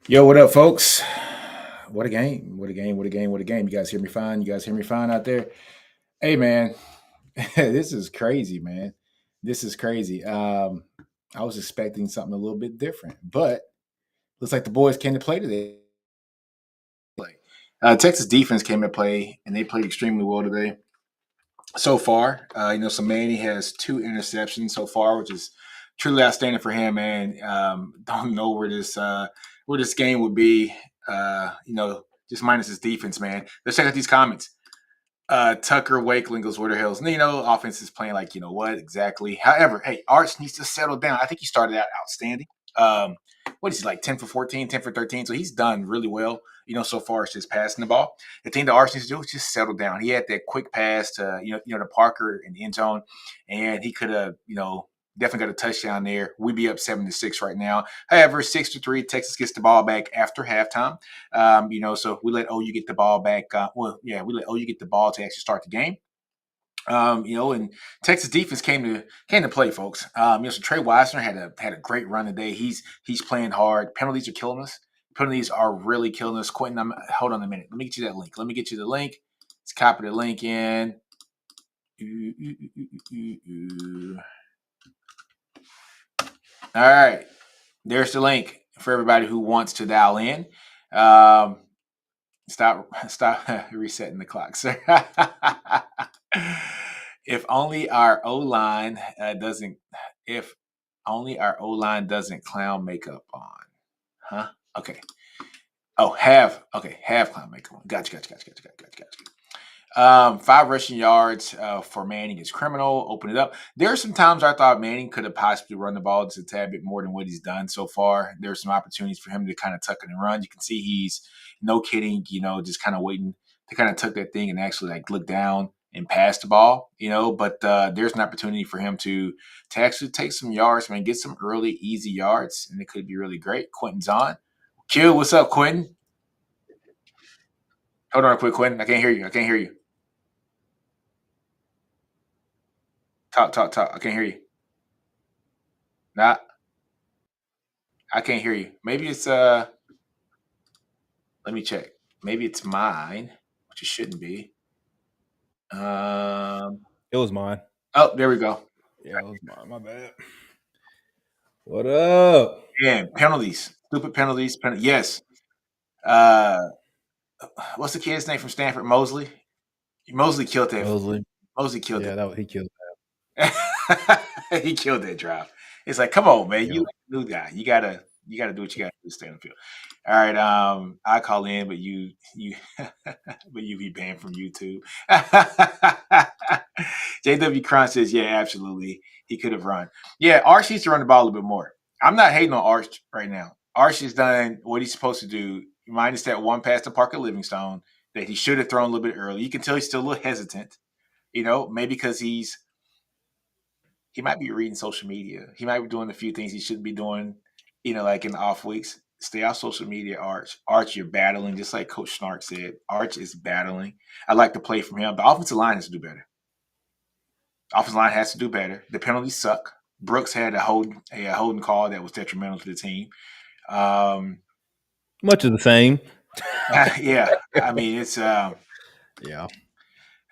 Yo, what up, folks? What a game. What a game. What a game. What a game. You guys hear me fine? You guys hear me fine out there? Hey, man, this is crazy, man. This is crazy. I was expecting something a little bit different, but looks like the boys came to play today. Texas defense came to play, and they played extremely well today so far. So Manny has 2 interceptions so far, which is truly outstanding for him. Man, don't know where this game would be. Just minus his defense, man. Let's check out these comments. Tucker Wakeling goes, where the hell's offense is playing like what exactly. However, hey, Arch needs to settle down. I think he started out outstanding. What is he like 10 for 14, 10 for 13? So he's done really well, so far as just passing the ball. The thing that Arch needs to do is just settle down. He had that quick pass to to Parker in the end zone, and he could have definitely got a touchdown there. We'd be up 7-6 right now. However, 6-3, Texas gets the ball back after halftime. So we let OU get the ball back. We let OU get the ball to actually start the game. And Texas defense came to play, folks. So Trey Wisner had a great run today. He's playing hard. Penalties are killing us. Penalties are really killing us. Quentin, hold on a minute. Let me get you that link. Let me get you the link. Let's copy the link in. All right, there's the link for everybody who wants to dial in. Stop resetting the clock, sir. If only our O line doesn't. If only our O line doesn't clown makeup on, huh? Okay. Oh, have clown makeup on. Gotcha. 5 rushing yards for Manning is criminal. Open it up. There are some times I thought Manning could have possibly run the ball just a tad bit more than what he's done so far. There's some opportunities for him to kind of tuck it and run. You can see he's, no kidding, just kind of waiting to kind of tuck that thing and actually like look down and pass the ball, But there's an opportunity for him to actually take some yards, man, get some early, easy yards, and it could be really great. Quentin's on. Q, what's up, Quentin? Hold on a quick, Quentin. I can't hear you. Talk. I can't hear you. Not. I can't hear you. Maybe it's Let me check. Maybe it's mine, which it shouldn't be. It was mine. Oh, there we go. Yeah, it was mine. My bad. What up? Man, penalties. Stupid penalties. Yes. Uh, what's the kid's name from Stanford? Mosley. Mosley killed that. Mosley. Mosley killed Yeah, that he killed. that. He killed that drive. It's like, come on, man. Yeah. You new guy. You gotta do what you gotta do to stay on the field. All right. I call in, but you but you be banned from YouTube. JW Cron says, yeah, absolutely. He could have run. Yeah, Arch needs to run the ball a little bit more. I'm not hating on Arch right now. Arch has done what he's supposed to do, minus that one pass to Parker Livingstone that he should have thrown a little bit early. You can tell he's still a little hesitant, maybe because he might be reading social media. He might be doing a few things he shouldn't be doing, like in the off weeks. Stay off social media, Arch. Arch, you're battling, just like Coach Snark said. Arch is battling. I like to play from him. The offensive line has to do better. Offensive line has to do better. The penalties suck. Brooks had a holding call that was detrimental to the team. Much of the same. Yeah, I mean it's Yeah.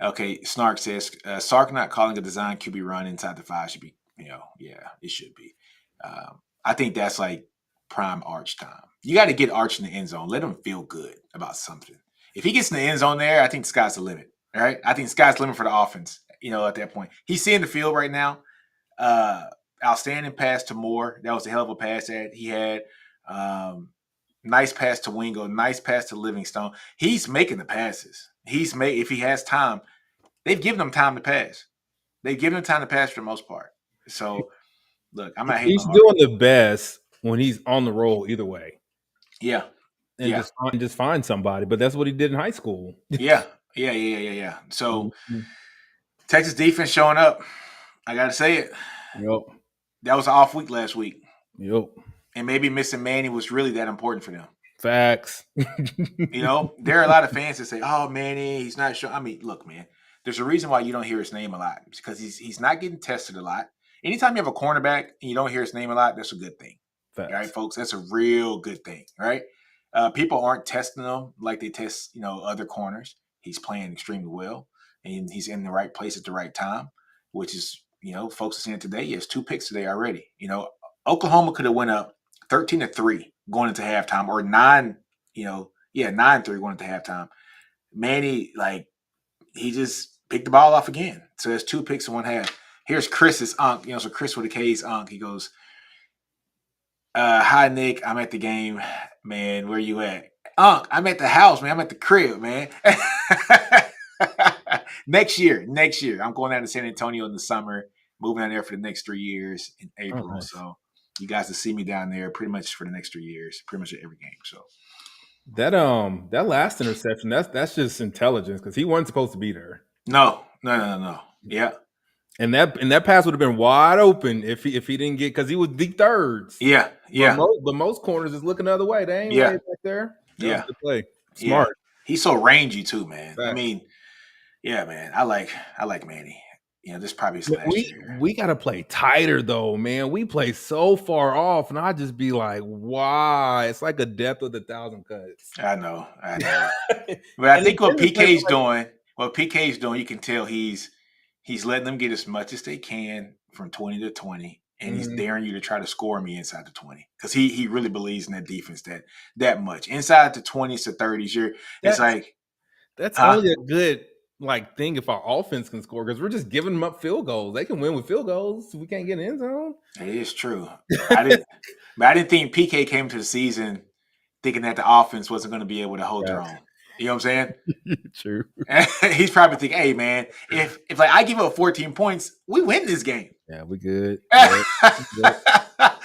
okay. Snark says Sark not calling a design QB run inside the 5 should be, yeah, it should be. I think that's like prime Arch time. You got to get Arch in the end zone. Let him feel good about something. If he gets in the end zone there, I think the sky's the limit. All right, I think the sky's the limit for the offense. At that point, he's seeing the field right now. Outstanding pass to Moore. That was a hell of a pass that he had. Nice pass to Wingo. Nice pass to Livingstone. He's making the passes. If he has time, they've given him time to pass. They've given him time to pass for the most part. So, look, I'm not hating He's on Arch. doing the best when he's on the roll either way. Yeah, And yeah, just find somebody. But that's what he did in high school. yeah. So, Mhm. Texas defense showing up. I got to say it. Yep. That was an off week last week. Yep. And maybe missing Manny was really that important for them. Facts. There are a lot of fans that say, "Oh, Manny, he's not sure." I mean, look, man, there's a reason why you don't hear his name a lot because he's not getting tested a lot. Anytime you have a cornerback and you don't hear his name a lot, that's a good thing. All right, Facts. folks, that's a real good thing. All right. People aren't testing him like they test, other corners. He's playing extremely well, and he's in the right place at the right time, which is, folks are seeing it today. He has 2 picks today already. Oklahoma could have went up 13-3 going into halftime, or 9-3 going into halftime. Manny, he just picked the ball off again. So there's 2 picks in one half. Here's Chris's Unc, so Chris with a K's Unc. He goes, hi Nick, I'm at the game, man. Where you at? Unc, I'm at the house, man. I'm at the crib, man. Next year. I'm going down to San Antonio in the summer, moving down there for the next 3 years in April. Oh, nice. So you guys will see me down there pretty much for the next 3 years, pretty much at every game. So that last interception, that's just intelligence because he wasn't supposed to be there. No. Yeah. And that pass would have been wide open if he didn't get, because he was deep thirds. Yeah. But most corners is looking the other way. They ain't way back there. That was a good play. Smart. Yeah. He's so rangy too, man. Fact. I mean, yeah, man. I like Manny. This probably his last year. We gotta play tighter though, man. We play so far off, and I just be like, why? It's like a death of the thousand cuts. I know. But I think what PK's doing, you can tell he's letting them get as much as they can from 20 to 20, and he's daring you to try to score me inside the 20 because he really believes in that defense that much. Inside the 20s to 30s, that's only a good thing if our offense can score, because we're just giving them up field goals. They can win with field goals. We can't get in the end zone. It is true. I didn't think PK came to the season thinking that the offense wasn't going to be able to hold their own. You know what I'm saying? True. He's probably thinking, hey man, if I give up 14 points, we win this game. Yeah, we good. I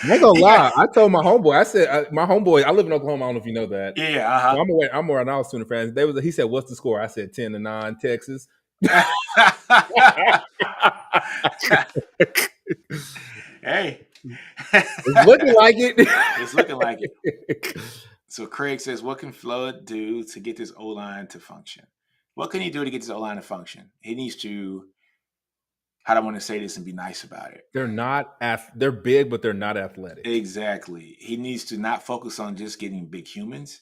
ain't gonna lie. I told my homeboy. I said, I live in Oklahoma. I don't know if you know that. Yeah. So I'm more an Iowa student fan. He said, "What's the score?" I said 10-9, Texas. Hey, it's looking like it. It's looking like it. So Craig says, what can Flood do to get this O-line to function? What can he do to get this O-line to function? He needs to, how do I want to say this and be nice about it? They're big, but they're not athletic. Exactly. He needs to not focus on just getting big humans.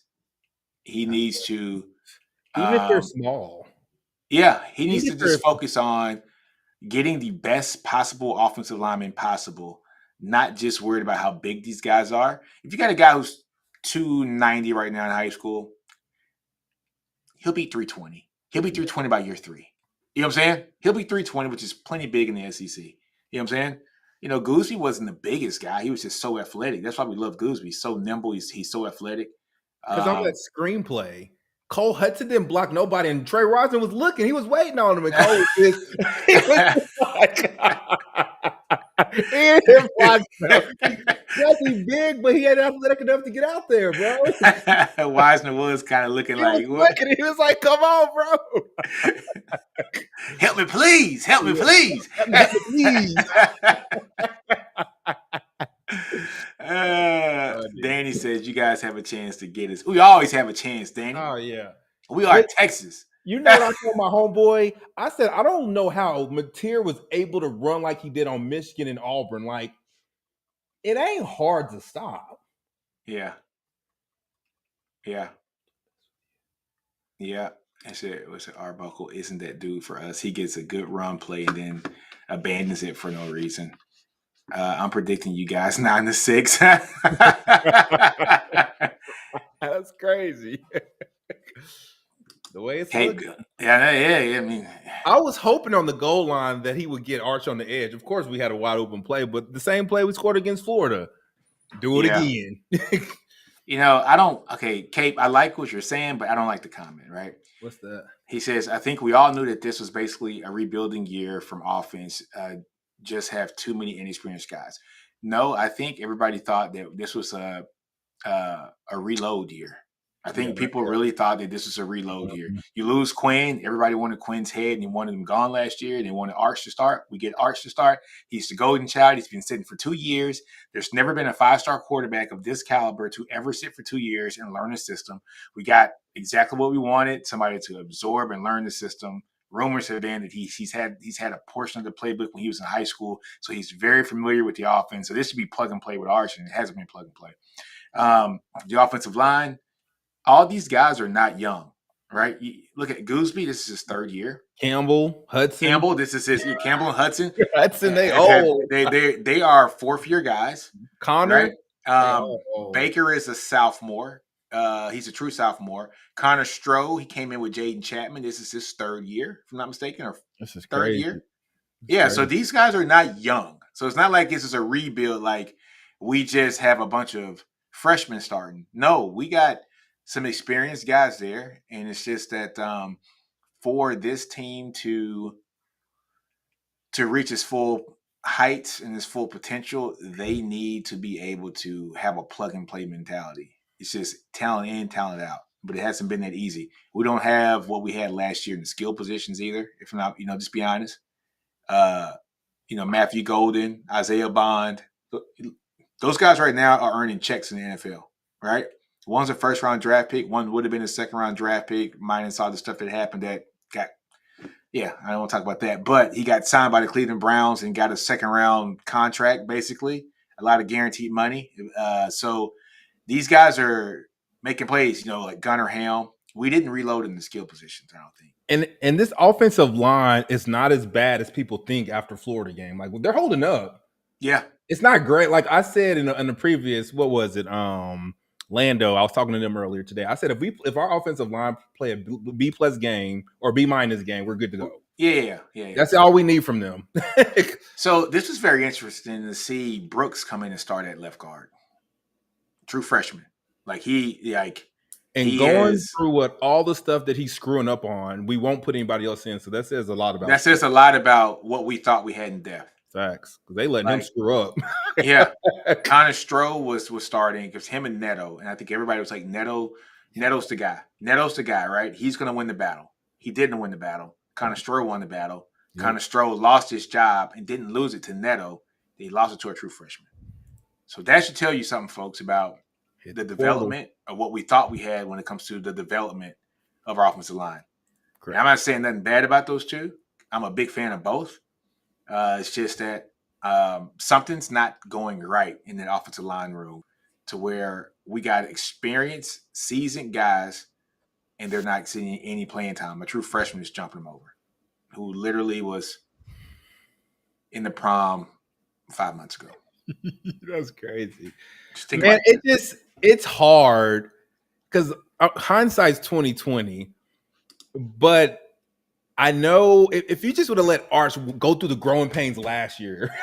He needs to, even if they're small. Yeah, he needs to just focus on getting the best possible offensive lineman possible, not just worried about how big these guys are. If you got a guy who's 290 right now in high school, he'll be 320. He'll be 320 by year 3. You know what I'm saying? He'll be 320, which is plenty big in the SEC. You know what I'm saying? Goosby wasn't the biggest guy. He was just so athletic. That's why we love Goosby. He's so nimble. He's so athletic. Because on that screenplay, Cole Hudson didn't block nobody, and Trey Rosen was looking. He was waiting on him, and Cole was just, he didn't block him. He big, but he ain't athletic enough to get out there, bro. Wisner was kind of looking like, what? He was like, come on, bro. Help me, please. Help me, please. Please. Danny says, you guys have a chance to get us. We always have a chance, Danny. Oh, yeah. We are Texas. You know what I told my homeboy? I said, I don't know how Mateer was able to run like he did on Michigan and Auburn. Like, it ain't hard to stop. Yeah. I said, Arbuckle isn't that dude for us. He gets a good run play and then abandons it for no reason. I'm predicting you guys 9-6. That's crazy. The way it's looking. Yeah. I mean, I was hoping on the goal line that he would get Arch on the edge. Of course, we had a wide open play, but the same play we scored against Florida. Do it again. Cape, I like what you're saying, but I don't like the comment, right? What's that? He says, I think we all knew that this was basically a rebuilding year from offense. Just have too many inexperienced guys. No, I think everybody thought that this was a reload year. I think people really thought that this was a reload year. You lose Quinn. Everybody wanted Quinn's head, and they wanted him gone last year. They wanted Arch to start. We get Arch to start. He's the golden child. He's been sitting for 2 years. There's never been a 5-star quarterback of this caliber to ever sit for 2 years and learn the system. We got exactly what we wanted, somebody to absorb and learn the system. Rumors have been that he's had a portion of the playbook when he was in high school, so he's very familiar with the offense. So this should be plug and play with Arch, and it hasn't been plug and play. The offensive line, all these guys are not young, right? You look at Gooseby. This is his third year. Campbell, Hudson, Campbell. This is his Campbell and Hudson. Hudson. They Have old. they are fourth year guys, Connor. right? They all old. Baker is a sophomore. He's a true sophomore. Connor Stroh, he came in with Jaden Chapman. This is his third year, if I'm not mistaken, or This is third crazy. year. Yeah, so these guys are not young. So it's not like this is a rebuild, like we just have a bunch of freshmen starting. No, we got some experienced guys there. And it's just that for this team to reach its full heights and its full potential, they need to be able to have a plug and play mentality. It's just talent in, talent out. But it hasn't been that easy. We don't have what we had last year in the skill positions either, if not, just be honest. Matthew Golden, Isaiah Bond, those guys right now are earning checks in the NFL, right? One's a first round draft pick. One would have been a second round draft pick, minus all the stuff that happened that got, I don't want to talk about that. But he got signed by the Cleveland Browns and got a second round contract, basically, a lot of guaranteed money. So these guys are making plays, like Gunnar Helm. We didn't reload in the skill positions, I don't think. And this offensive line is not as bad as people think after Florida game. Like, they're holding up. Yeah. It's not great. Like I said in the previous, what was it? Lando. I was talking to them earlier today. I said if our offensive line play a B+ game or B- game, we're good to go. Yeah. That's all we need from them. So this was very interesting to see Brooks come in and start at left guard. True freshman. Going through what all the stuff that he's screwing up on, we won't put anybody else in. So that says a lot about that says a lot about what we thought we had in depth. Facts, because they letting him screw up. Yeah, Connor Stroh was starting because him and Neto, and I think everybody was like, Neto's the guy. Neto's the guy, right? He's going to win the battle. He didn't win the battle. Connor Stroh won the battle. Yep. Connor Stroh lost his job and didn't lose it to Neto. He lost it to a true freshman. So that should tell you something, folks, about the development of what we thought we had when it comes to the development of our offensive line. I'm not saying nothing bad about those two. I'm a big fan of both. It's just that something's not going right in that offensive line room to where we got experienced, seasoned guys, and they're not seeing any playing time. A true freshman is jumping them over, who literally was in the prom 5 months ago. That's crazy. Man, it's hard because hindsight's 2020, but I know if you just would have let Arch go through the growing pains last year,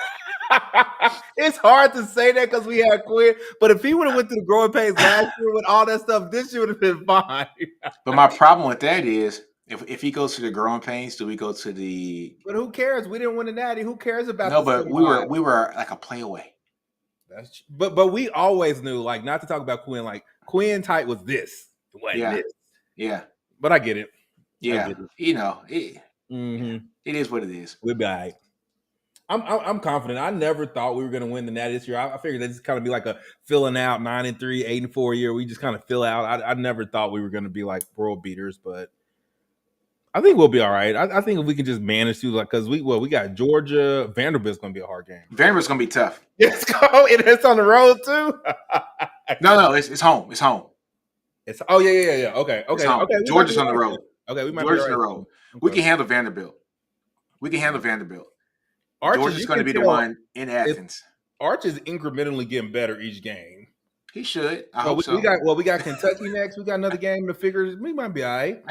it's hard to say that because we had Quinn. But if he would have went through the growing pains last year with all that stuff, this year would have been fine. But my problem with that is, if he goes to the growing pains, do we go to the? But who cares? We didn't win the Natty. Who cares about? No, but we were like a play away. But we always knew, like, not to talk about Quinn. Like, Quinn type was this. It wasn't this. Yeah. But I get it. Yeah, it is what it is. We'll be all right. I'm confident. I never thought we were going to win the Natty this year. I figured this kind of be like a filling out 9-3, 8-4 year. We just kind of fill out. I never thought we were going to be like world beaters, but I think we'll be all right. I think if we can just manage to, like, because we got Georgia. Vanderbilt's going to be a hard game. Vanderbilt's going to be tough. Let's go. It's on the road too. No, it's home. It's home. Yeah. Okay. Georgia's on the road. Okay, we might Georgia's on the road. Okay. We can handle Vanderbilt. Georgia's going to be the one in Athens. Arch is incrementally getting better each game. He should. I hope so. We got Kentucky next. We got another game to figure. We might be all right.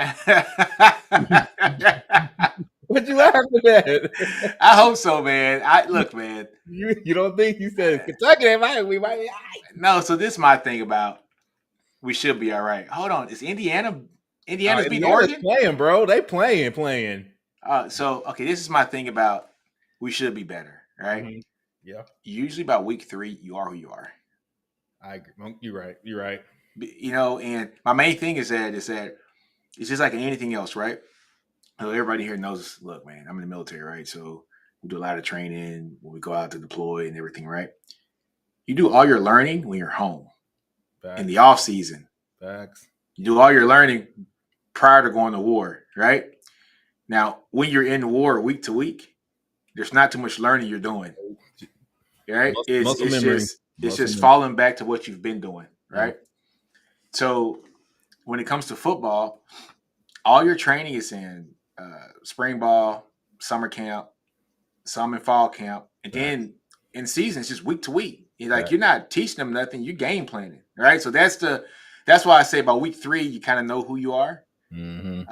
What you laughing at? I hope so, man. Look, man. You don't think you said Kentucky? We might be all right. No. So this is my thing about we should be all right. Hold on. Is Indiana's beating Oregon? Playing, bro. They playing. So this is my thing about we should be better, right? Mm-hmm. Yeah. Usually by week 3, you are who you are. I agree. You're right. And my main thing is that it's just like anything else, right? Everybody here knows, look, man, I'm in the military, right? So we do a lot of training when we go out to deploy and everything, right? You do all your learning when you're home. Facts. In the off season. Facts. You do all your learning prior to going to war, right? Now, when you're in war week to week, there's not too much learning you're doing, right? It's just falling back to what you've been doing, right? So when it comes to football, all your training is in spring ball, summer camp, some in fall camp, and then in season it's just week to week. You're not teaching them nothing; you're game planning, right? So that's why I say by week 3 you kind of know who you are. Mm-hmm.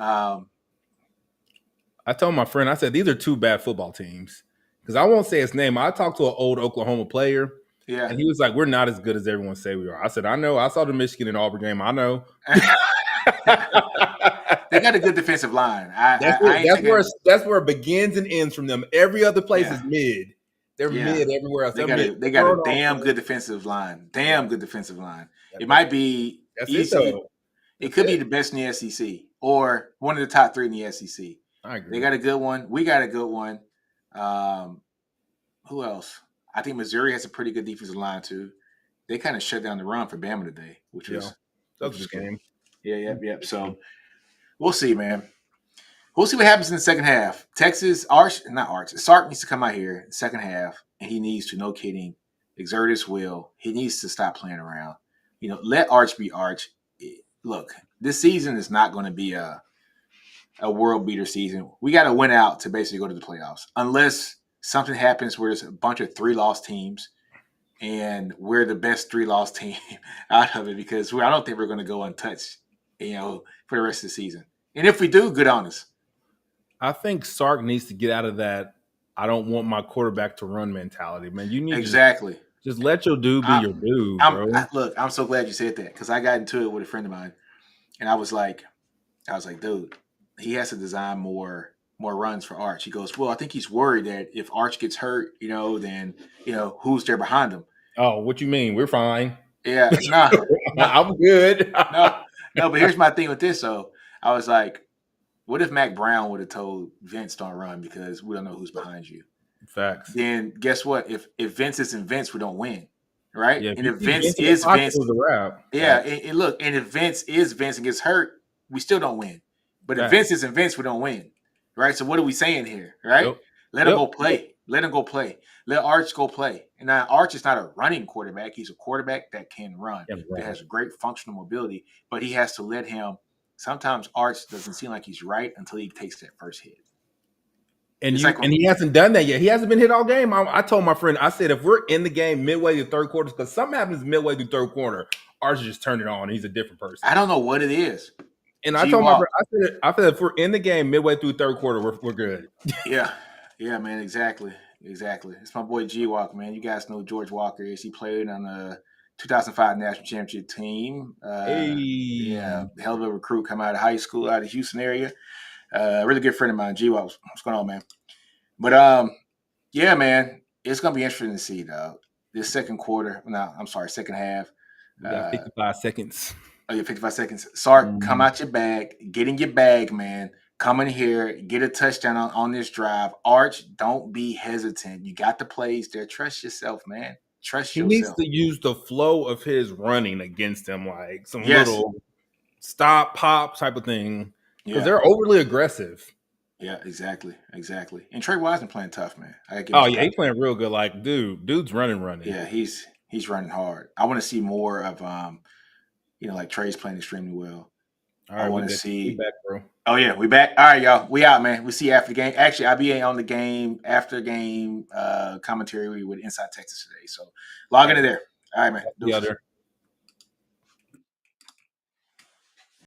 I told my friend, I said these are 2 bad football teams because I won't say his name. I talked to an old Oklahoma player, and he was like, "We're not as good as everyone say we are." I said, "I know. I saw the Michigan and Auburn game. I know." They got a good defensive line. That's where it begins and ends from them. Every other place is mid. They're mid everywhere else. They got a damn good defensive line. Good defensive line. It might be easy. It could be the best in the SEC or one of the top 3 in the SEC. I agree. They got a good one. We got a good one. Who else? I think Missouri has a pretty good defensive line too. They kind of shut down the run for Bama today, which was that was a good game. Yeah. So we'll see, man. We'll see what happens in the second half. Sark needs to come out here in the second half, and he needs to, no kidding, exert his will. He needs to stop playing around. Let Arch be Arch. Look, this season is not going to be a world beater season. We got to win out to basically go to the playoffs, unless something happens where there's a bunch of 3-loss teams, and we're the best 3-loss team out of it because I don't think we're going to go untouched, for the rest of the season. And if we do, good on us. I think Sark needs to get out of that I don't want my quarterback to run mentality, man. You need to just let your dude be your dude, bro. Look, I'm so glad you said that because I got into it with a friend of mine, and I was like, dude, he has to design more runs for Arch. He goes, well, I think he's worried that if Arch gets hurt, then who's there behind him? Oh, what you mean? We're fine. Yeah, no, I'm good. no, but here's my thing with this. So I was like, what if Mac Brown would have told Vince don't run because we don't know who's behind you? Facts. Then guess what? If Vince isn't Vince, we don't win, right? Yeah, and if Vince is Vince, yeah. And if Vince is Vince and gets hurt, we still don't win. But if Vince isn't Vince, we don't win, right? So what are we saying here, right? Yep. Let him go play. Let him go play. Let Arch go play. And now Arch is not a running quarterback. He's a quarterback that can run, that has great functional mobility, but he has to let him. Sometimes Arch doesn't seem like he's right until he takes that first hit. And he hasn't done that yet. He hasn't been hit all game. I told my friend, I said, if we're in the game midway through third quarter, because something happens midway through third quarter, Arch just turned it on. He's a different person. I don't know what it is. And I told my friend, I said, if we're in the game midway through third quarter, we're good. Yeah, man, exactly. It's my boy G Walker, man. You guys know who George Walker is. He played on the 2005 national championship team. Yeah, hell of a recruit, come out of high school, out of the Houston area. Really good friend of mine, G Walker. What's going on, man? But yeah, man, it's gonna be interesting to see, though. This second half. 55 seconds. Oh, yeah, 55 seconds. Sark, come out your bag. Get in your bag, man. Come in here. Get a touchdown on this drive. Arch, don't be hesitant. You got the plays there. Trust yourself, man. Trust yourself. He needs to use the flow of his running against him, like some little stop, pop type of thing. Because they're overly aggressive. Yeah, exactly. And Trey Wiseman playing tough, man. He's playing real good. Like, dude's running. Yeah, he's running hard. I want to see more of like Trey's playing extremely well. All right, I want to see. We back, bro. Oh yeah, we back. All right, y'all. We out, man. We see you after the game. Actually, I'll be on the game after game commentary with Inside Texas today. So log into there. All right, man. Yeah, there.